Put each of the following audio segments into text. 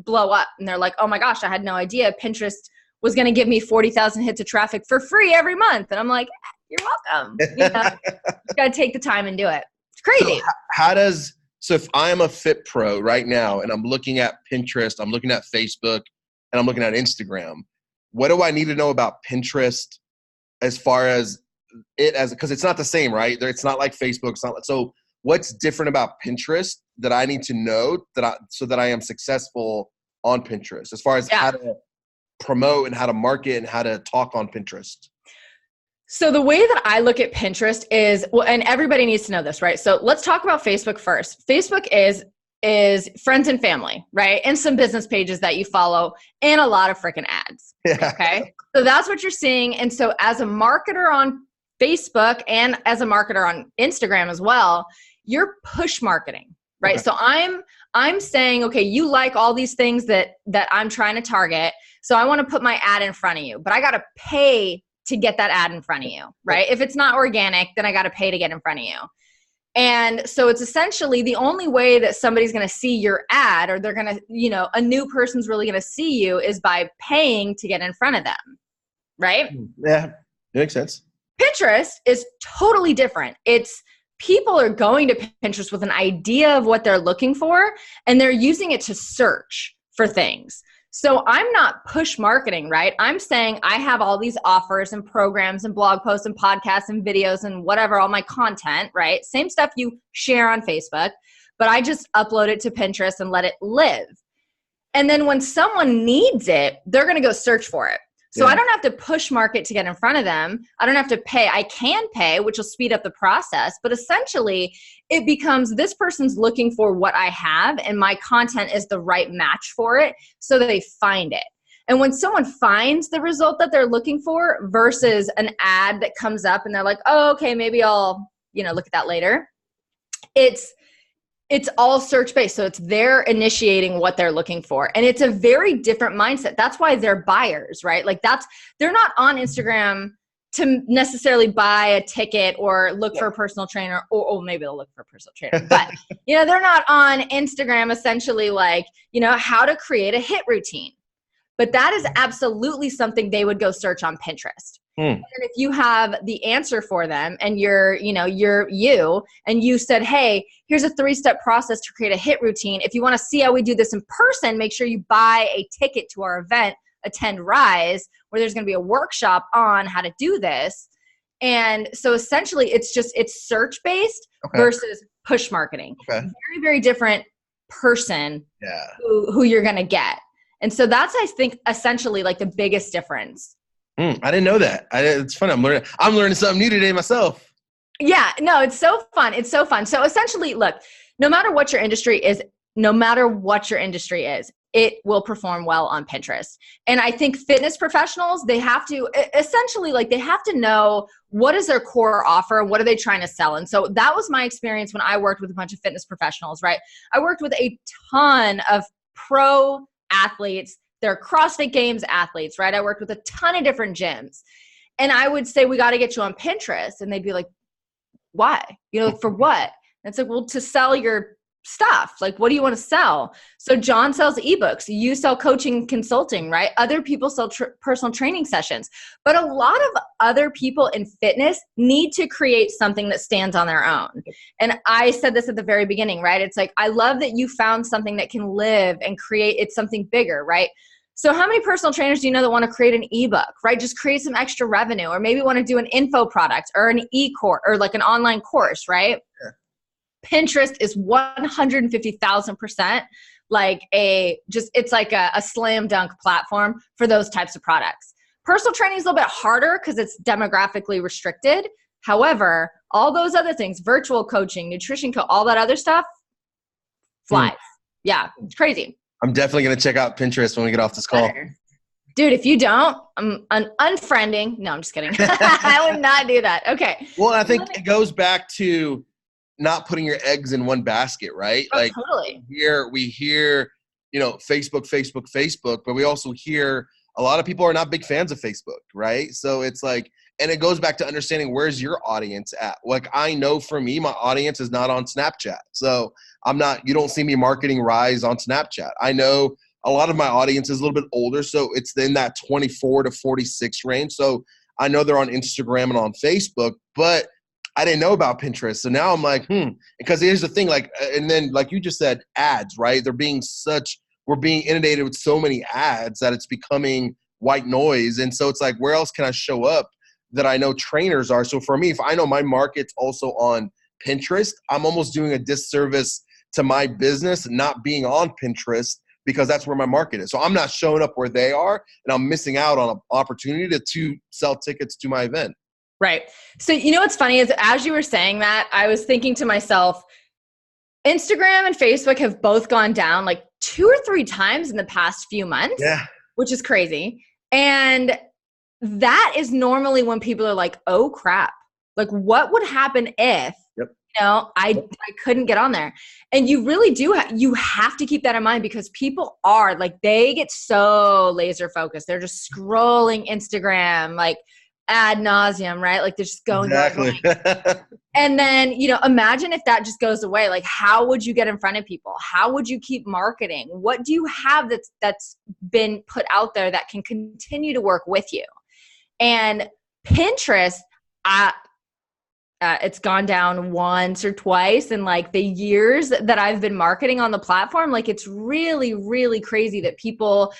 blow up and they're like, oh my gosh, I had no idea Pinterest was going to give me 40,000 hits of traffic for free every month. And I'm like, you're welcome. You know, you got to take the time and do it. It's crazy. So if I am a fit pro right now and I'm looking at Pinterest, I'm looking at Facebook, and I'm looking at Instagram, what do I need to know about Pinterest as far as because it's not the same, right? It's not like Facebook. It's not so what's different about Pinterest that I need to know so that I am successful on Pinterest as far as how to promote and how to market and how to talk on Pinterest? So the way that I look at Pinterest is, well, and everybody needs to know this, right? So let's talk about Facebook first. Facebook is friends and family, right? And some business pages that you follow and a lot of freaking ads. Yeah. Okay. So that's what you're seeing. And so as a marketer on Facebook and as a marketer on Instagram as well, you're push marketing, right? Okay. So I'm saying, okay, you like all these things that I'm trying to target. So I want to put my ad in front of you, but I got to pay to get that ad in front of you, right? If it's not organic, then I got to pay to get in front of you. And so it's essentially the only way that somebody's going to see your ad, or they're going to, you know, a new person's really going to see you, is by paying to get in front of them, right? Yeah, it makes sense. Pinterest is totally different. It's people are going to Pinterest with an idea of what they're looking for, and they're using it to search for things. So I'm not push marketing, right? I'm saying I have all these offers and programs and blog posts and podcasts and videos and whatever, all my content, right? Same stuff you share on Facebook, but I just upload it to Pinterest and let it live. And then when someone needs it, they're going to go search for it. So I don't have to push market to get in front of them. I don't have to pay. I can pay, which will speed up the process. But essentially, it becomes this person's looking for what I have, and my content is the right match for it, so they find it. And when someone finds the result that they're looking for versus an ad that comes up and they're like, oh, okay, maybe I'll, look at that later. It's all search-based. So it's they're initiating what they're looking for. And it's a very different mindset. That's why they're buyers, right? Like they're not on Instagram to necessarily buy a ticket or look for a personal trainer, or maybe they'll look for a personal trainer. But, they're not on Instagram essentially like, how to create a hit routine. But that is absolutely something they would go search on Pinterest. And if you have the answer for them and you're you, and you said, hey, here's a 3-step process to create a hit routine. If you want to see how we do this in person, make sure you buy a ticket to our event, Attend Rise, where there's going to be a workshop on how to do this. And so essentially it's search-based versus push marketing. Okay. Very, very different person who you're going to get. And so that's, I think, essentially like the biggest difference. I didn't know that. It's fun. I'm learning something new today myself. Yeah, no, it's so fun. It's so fun. So essentially, look, no matter what your industry is, it will perform well on Pinterest. And I think fitness professionals, they have to essentially, they have to know what is their core offer, what are they trying to sell. And so that was my experience when I worked with a bunch of fitness professionals, right? I worked with a ton of pro athletes. They're CrossFit Games athletes, right? I worked with a ton of different gyms. And I would say, we got to get you on Pinterest. And they'd be like, why? For what? And it's like, well, to sell your stuff. Like, what do you want to sell? So John sells ebooks. You sell coaching and consulting, right? Other people sell personal training sessions. But a lot of other people in fitness need to create something that stands on their own. And I said this at the very beginning, right? It's like, I love that you found something that can live and create it's something bigger, right? So how many personal trainers do you know that want to create an ebook, right? Just create some extra revenue, or maybe want to do an info product or an e-course or like an online course, right? Yeah. Pinterest is 150,000% it's like a slam dunk platform for those types of products. Personal training is a little bit harder because it's demographically restricted. However, all those other things, virtual coaching, nutrition, all that other stuff flies. Yeah, it's crazy. I'm definitely going to check out Pinterest when we get off this call. Dude, if you don't, I'm unfriending. No, I'm just kidding. I would not do that. Okay. Well, I think it goes back to not putting your eggs in one basket, right? Oh, totally. We hear, Facebook, but we also hear a lot of people are not big fans of Facebook, right? So it's like, and it goes back to understanding where's your audience at. Like, I know for me, my audience is not on Snapchat. So you don't see me marketing Rise on Snapchat. I know a lot of my audience is a little bit older. So it's in that 24 to 46 range. So I know they're on Instagram and on Facebook, but I didn't know about Pinterest. So now I'm like, because here's the thing, like, and then like you just said, ads, right? We're being inundated with so many ads that it's becoming white noise. And so it's like, where else can I show up that I know trainers are? So for me, if I know my market's also on Pinterest, I'm almost doing a disservice to my business not being on Pinterest, because that's where my market is. So I'm not showing up where they are, and I'm missing out on an opportunity to sell tickets to my event. Right. So, you know, what's funny is as you were saying that, I was thinking to myself, Instagram and Facebook have both gone down like 2 or 3 times in the past few months, which is crazy. And that is normally when people are like, oh crap, like what would happen if, I couldn't get on there. And you really do, you have to keep that in mind, because people are like, they get so laser focused. They're just scrolling Instagram, like ad nauseum, right? Like they're just going. And then, imagine if that just goes away. Like, how would you get in front of people? How would you keep marketing? What do you have that's been put out there that can continue to work with you? And Pinterest, it's gone down once or twice in like the years that I've been marketing on the platform. Like, it's really, really crazy that people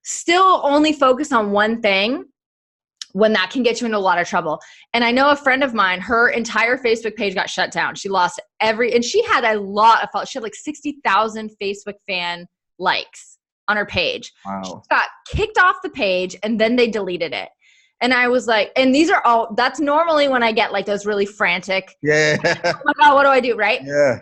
still only focus on one thing, when that can get you into a lot of trouble. And I know a friend of mine, her entire Facebook page got shut down. She lost and she had a lot of followers. She had like 60,000 Facebook fan likes on her page. Wow. She got kicked off the page, and then they deleted it. And I was like, and these are all, that's normally when I get like those really frantic, oh my God, what do I do? Right? Yeah.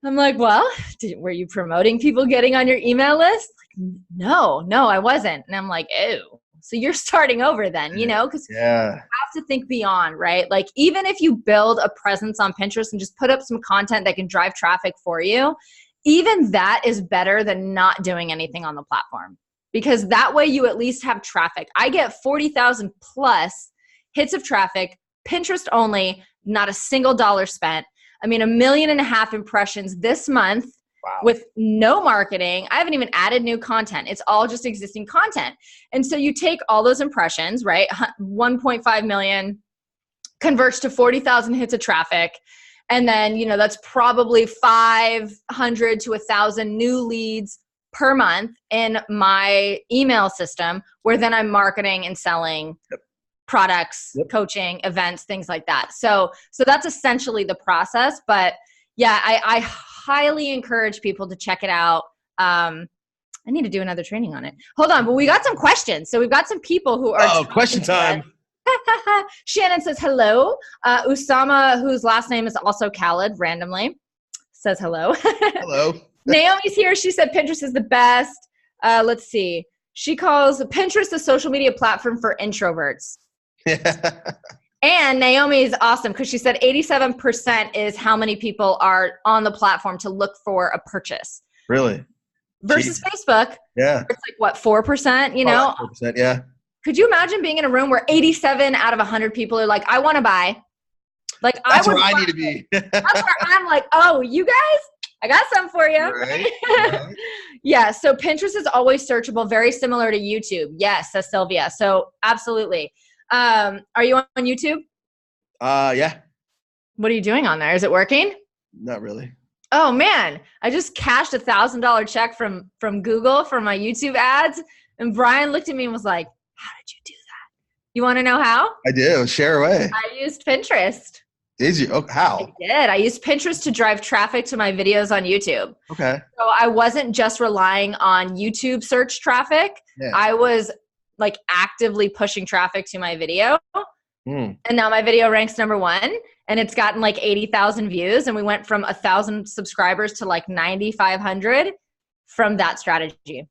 I'm like, well, were you promoting people getting on your email list? Like, no, I wasn't. And I'm like, ew. So you're starting over then, because you have to think beyond, right? Like, even if you build a presence on Pinterest and just put up some content that can drive traffic for you, even that is better than not doing anything on the platform, because that way you at least have traffic. I get 40,000 plus hits of traffic, Pinterest only, not a single dollar spent. I mean, 1.5 million impressions this month. Wow. With no marketing. I haven't even added new content. It's all just existing content. And so you take all those impressions, right? 1.5 million converts to 40,000 hits of traffic. And then, that's probably 500 to 1,000 new leads per month in my email system, where then I'm marketing and selling products, coaching, events, things like that. So that's essentially the process. But yeah, I highly encourage people to check it out. I need to do another training on it. Hold on, but we got some questions. So we've got some people who are. Oh, question time. Shannon says hello. Usama, whose last name is also Khaled, randomly says hello. Hello. Naomi's here. She said Pinterest is the best. Let's see. She calls Pinterest a social media platform for introverts. And Naomi is awesome, because she said 87% is how many people are on the platform to look for a purchase. Really? Versus Facebook. Yeah. It's like, what, 4%, 4%, yeah. Could you imagine being in a room where 87 out of 100 people are like, I want to buy? Like, that's where I need to be. That's where I'm like, oh, you guys, I got some for you. Right. Yeah. So Pinterest is always searchable, very similar to YouTube. Yes, says Sylvia. So absolutely. Are you on YouTube? Yeah. What are you doing on there? Is it working? Not really. Oh man, I just cashed $1,000 check from Google for my YouTube ads, and Brian looked at me and was like, "How did you do that? You want to know how?" I do. Share away. I used Pinterest. Did you? Oh, how? I did. I used Pinterest to drive traffic to my videos on YouTube. Okay. So I wasn't just relying on YouTube search traffic. Yeah. I was like actively pushing traffic to my video. And now my video ranks #1, and it's gotten like 80,000 views. And we went from 1,000 subscribers to like 9,500 from that strategy.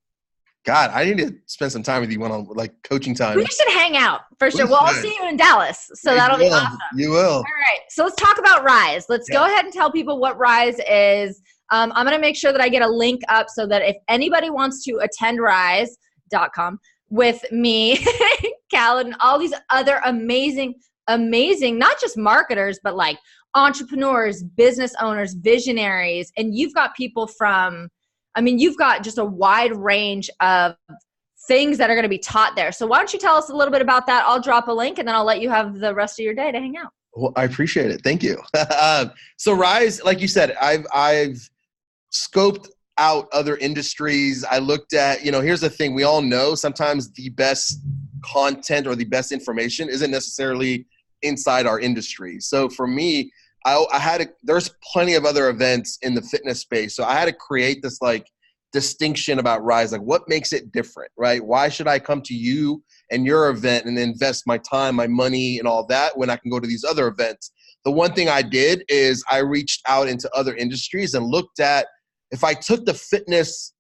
God, I need to spend some time with you one-on-one, like coaching time. We should hang out for sure. Well, I'll see you in Dallas. So that'll be awesome. You will. All right. So let's talk about Rise. Let's go ahead and tell people what Rise is. I'm going to make sure that I get a link up so that if anybody wants to attend rise.com with me, Khaled, and all these other amazing, not just marketers, but like entrepreneurs, business owners, visionaries. And you've got people from I mean, you've got just a wide range of things that are going to be taught there. So why don't you tell us a little bit about that? I'll drop a link and then I'll let you have the rest of your day to hang out. Well, I appreciate it. Thank you. So Rise, like you said, I've scoped out other industries. I looked at, here's the thing. We all know sometimes the best content or the best information isn't necessarily inside our industry. So for me, there's plenty of other events in the fitness space. So I had to create this like distinction about Rise, like what makes it different, right? Why should I come to you and your event and invest my time, my money and all that when I can go to these other events? The one thing I did is I reached out into other industries and looked at, if I took the fitness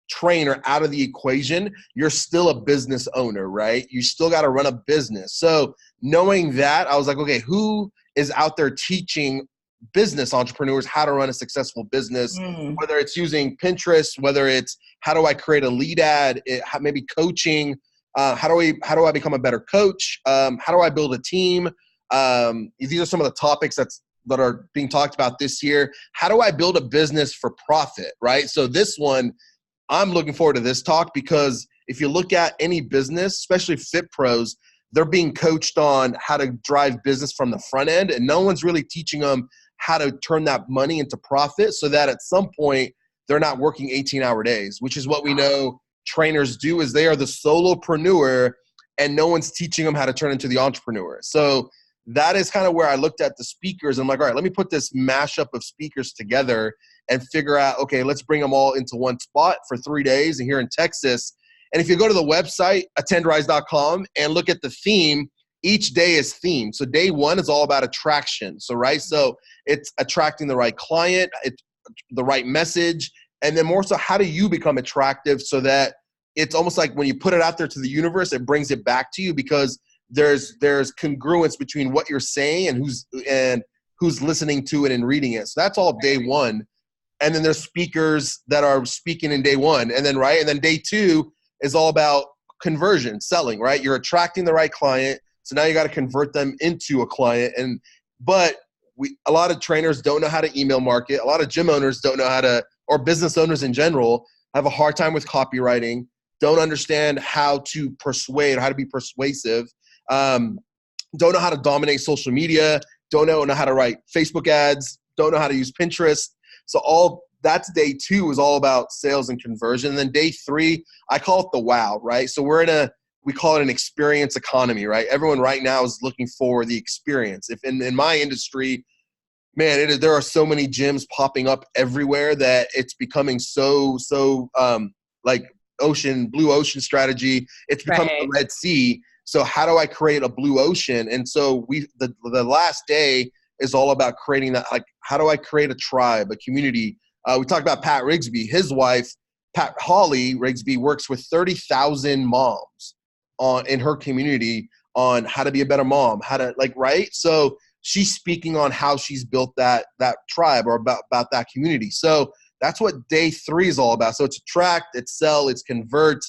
trainer out of the equation, you're still a business owner, right? You still got to run a business. So knowing that, I was like, okay, who is out there teaching business entrepreneurs how to run a successful business, whether it's using Pinterest, whether it's how do I create a lead ad, maybe coaching, how do I become a better coach, how do I build a team? These are some of the topics that are being talked about this year. How do I build a business for profit, right? So this one, I'm looking forward to this talk because if you look at any business, especially fit pros, they're being coached on how to drive business from the front end, and no one's really teaching them how to turn that money into profit so that at some point they're not working 18-hour days, which is what we know trainers do, is they are the solopreneur and no one's teaching them how to turn into the entrepreneur. So that is kind of where I looked at the speakers. I'm like, all right, let me put this mashup of speakers together and figure out, okay, let's bring them all into one spot for 3 days here in Texas. And if you go to the website, attendrise.com, and look at the theme, each day is themed. So day one is all about attraction. So it's attracting the right client, it's the right message, and then more so, how do you become attractive so that it's almost like when you put it out there to the universe, it brings it back to you because there's congruence between what you're saying and who's listening to it and reading it. So that's all day one. And then there's speakers that are speaking in day one. And then day two is all about conversion, selling, right? You're attracting the right client. So now you got to convert them into a client. But a lot of trainers don't know how to email market. A lot of gym owners don't know how to, or business owners in general, have a hard time with copywriting, don't understand how to persuade or how to be persuasive, don't know how to dominate social media, don't know how to write Facebook ads, don't know how to use Pinterest. So that's day two, is all about sales and conversion. And then day three, I call it the wow, right? So we call it an experience economy, right? Everyone right now is looking for the experience. If in my industry, man, there are so many gyms popping up everywhere that it's becoming so like blue ocean strategy. It's becoming a Red Sea. So how do I create a blue ocean? And so the last day is all about creating that, like, how do I create a tribe, a community? We talked about Pat Rigsby. His wife, Holly Rigsby, works with 30,000 moms in her community on how to be a better mom, how to right? So she's speaking on how she's built that tribe or about that community. So that's what day three is all about. So it's attract, it's sell, it's convert.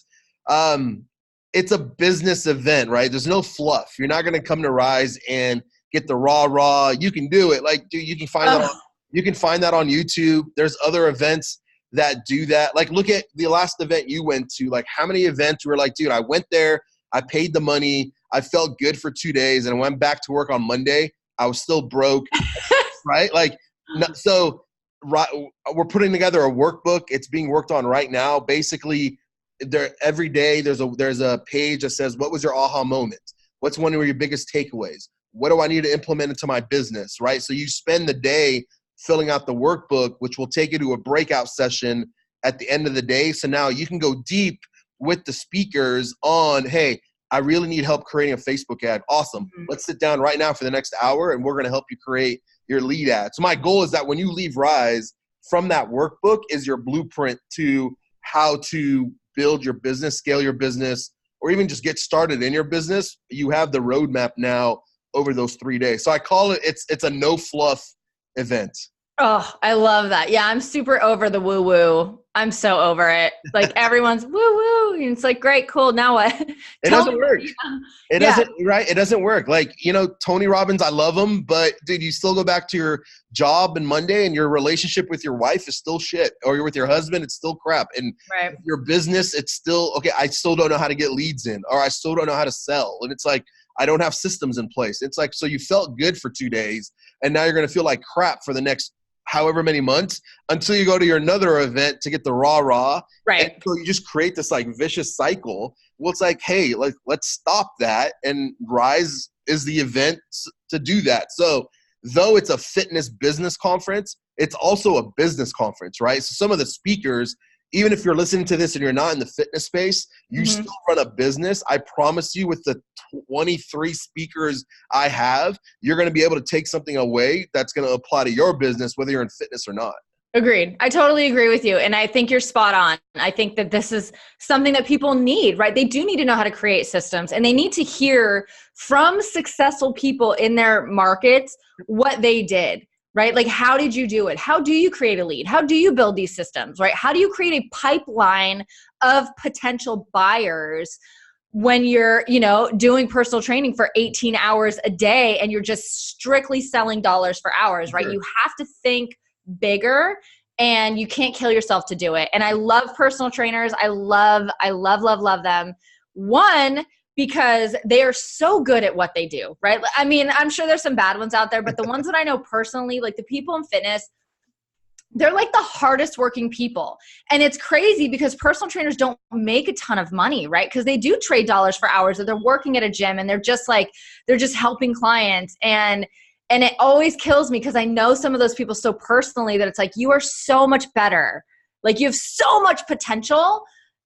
It's a business event, right? There's no fluff. You're not going to come to Rise and get the raw. You can do it. Like, dude, you can find that on YouTube. There's other events that do that. Like, look at the last event you went to. Like, how many events were like, dude, I went there, I paid the money, I felt good for 2 days, and I went back to work on Monday. I was still broke, right? Like, so we're putting together a workbook. It's being worked on right now. Basically, every day there's a page that says, what was your aha moment? What's one of your biggest takeaways? What do I need to implement into my business, right? So you spend the day filling out the workbook, which will take you to a breakout session at the end of the day. So now you can go deep with the speakers on, hey, I really need help creating a Facebook ad. Awesome. Let's sit down right now for the next hour and we're going to help you create your lead ad. So my goal is that when you leave Rise, from that workbook is your blueprint to how to build your business, scale your business, or even just get started in your business. You have the roadmap now over those 3 days. So I call it's a no fluff event. Oh, I love that. Yeah, I'm super over the woo-woo I'm so over it. Like everyone's woo woo. And it's like, great, cool. Now what? It doesn't work. It doesn't, right? It doesn't work. Like, you know, Tony Robbins, I love him, but dude, you still go back to your job on Monday and your relationship with your wife is still shit. Or you're with your husband, it's still crap. And your business, it's still, okay, I still don't know how to get leads in, or I still don't know how to sell. And it's like, I don't have systems in place. It's like, so you felt good for 2 days and now you're going to feel like crap for the next however many months until you go to your another event to get the rah. Right. And so you just create this like vicious cycle. Well, it's like, hey, like, let's stop that. And Rise is the event to do that. So though it's a fitness business conference, it's also a business conference, right? So some of the speakers, even if you're listening to this and you're not in the fitness space, you still run a business. I promise you, with the 23 speakers I have, you're going to be able to take something away that's going to apply to your business, whether you're in fitness or not. Agreed. I totally agree with you. And I think you're spot on. I think that this is something that people need, right? They do need to know how to create systems, and they need to hear from successful people in their markets what they did. Right? Like, how did you do it? How do you create a lead? How do you build these systems, right? How do you create a pipeline of potential buyers when you're, you know, doing personal training for 18 hours a day and you're just strictly selling dollars for hours, right? You have to think bigger, and you can't kill yourself to do it. And I love personal trainers. I love them. One, because they are so good at what they do, right? I mean, I'm sure there's some bad ones out there, but the ones that I know personally, like the people in fitness, they're like the hardest working people. And it's crazy because personal trainers don't make a ton of money, right? Because they do trade dollars for hours, or they're working at a gym and they're just helping clients. And it always kills me because I know some of those people so personally that it's like, you are so much better. Like, you have so much potential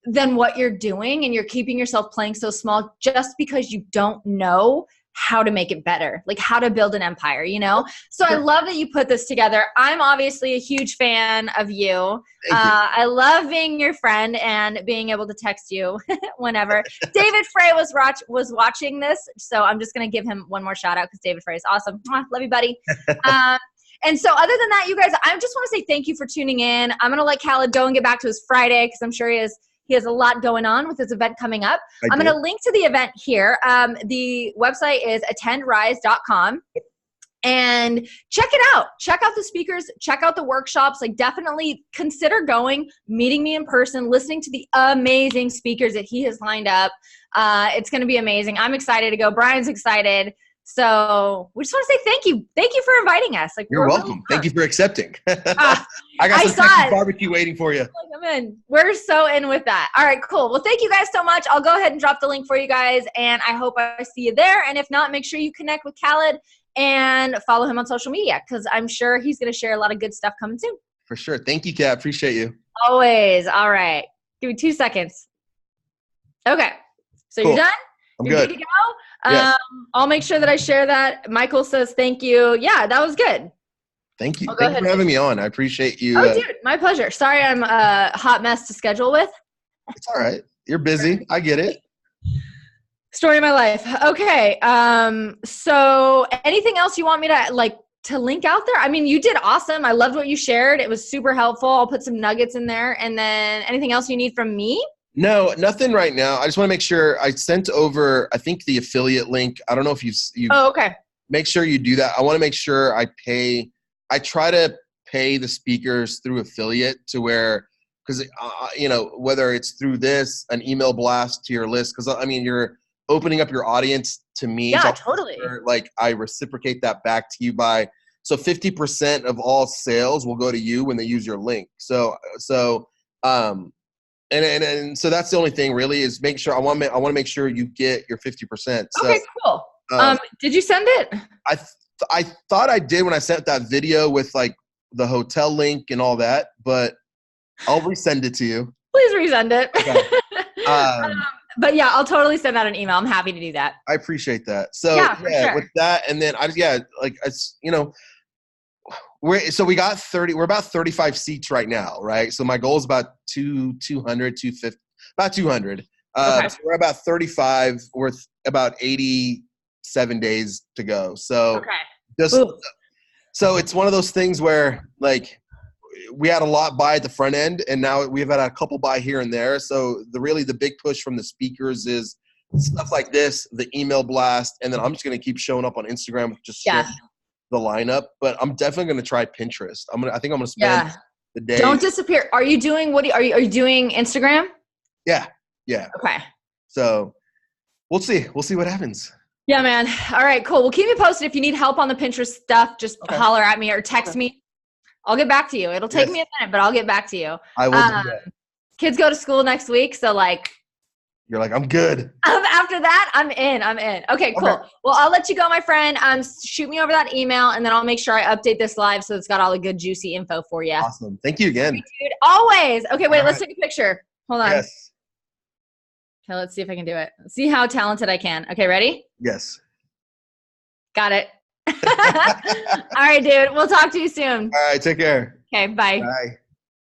than what you're doing, and you're keeping yourself playing so small just because you don't know how to make it better, like how to build an empire, you know? So I love that you put this together. I'm obviously a huge fan of you. I love being your friend and being able to text you whenever. David Frey was watching this, so I'm just going to give him one more shout out because David Frey is awesome. Love you, buddy. And so other than that, you guys, I just want to say thank you for tuning in. I'm going to let Khaled go and get back to his Friday because I'm sure he has a lot going on with his event coming up. I'm going to link to the event here. The website is attendrise.com. And check it out. Check out the speakers. Check out the workshops. Like, definitely consider going, meeting me in person, listening to the amazing speakers that he has lined up. It's going to be amazing. I'm excited to go. Brian's excited. So we just want to say thank you. Thank you for inviting us. Like, you're welcome. Thank you for accepting. I got some Texas barbecue waiting for you. Like, I'm in. We're so in with that. All right, cool. Well, thank you guys so much. I'll go ahead and drop the link for you guys, and I hope I see you there. And if not, make sure you connect with Khaled and follow him on social media, because I'm sure he's going to share a lot of good stuff coming soon. For sure. Thank you, Kat. Appreciate you. Always. All right. Give me 2 seconds. Okay. So cool. You're done? You're good to go? Yes. I'll make sure that I share that. Michael says thank you. Yeah, that was good. Thank you. Thank you for having me on. I appreciate you. Oh, dude, my pleasure. Sorry I'm a hot mess to schedule with. It's all right. You're busy. I get it. Story of my life. Okay. So anything else you want me to link out there? I mean, you did awesome. I loved what you shared. It was super helpful. I'll put some nuggets in there. And then anything else you need from me? No, nothing right now. I just want to make sure I sent over, I think, the affiliate link. I don't know if you Oh, okay. Make sure you do that. I want to make sure I try to pay the speakers through affiliate to where, because, whether it's through this, an email blast to your list, because, I mean, you're opening up your audience to me. Yeah, so totally. Like, I reciprocate that back to you so 50% of all sales will go to you when they use your link. And so that's the only thing really is make sure I want to make sure you get your 50%. So, okay, cool. Did you send it? I thought I did when I sent that video with like the hotel link and all that, but I'll resend it to you. Please resend it. Okay. But yeah, I'll totally send out an email. I'm happy to do that. I appreciate that. So sure. With that, and then we got 30, we're about 35 seats right now, right? So my goal is about 250, about 200. Okay. So we're about 35 with about 87 days to go. So so it's one of those things where like, we had a lot buy at the front end, and now we've had a couple buy here and there. So the big push from the speakers is stuff like this, the email blast, and then I'm just going to keep showing up on Instagram with just sharing the lineup. But I'm definitely going to try Pinterest. I think I'm going to spend the day. Don't disappear. Are you doing are you doing Instagram? Yeah. Okay. So we'll see. We'll see what happens. Yeah, man. All right, cool. Well, keep me posted. If you need help on the Pinterest stuff, just holler at me or text me. I'll get back to you. It'll take me a minute, but I'll get back to you. I will do that. Kids go to school next week, so like. You're like, I'm good. After that, I'm in. Okay, cool. Okay. Well, I'll let you go, my friend. Shoot me over that email, and then I'll make sure I update this live so it's got all the good, juicy info for you. Awesome. Thank you again. Dude, always. Okay, wait. Let's take a picture. Hold on. Yes. Okay, let's see if I can do it. See how talented I can. Okay, ready? Yes. Got it. All right, dude. We'll talk to you soon. All right. Take care. Okay, bye. Bye.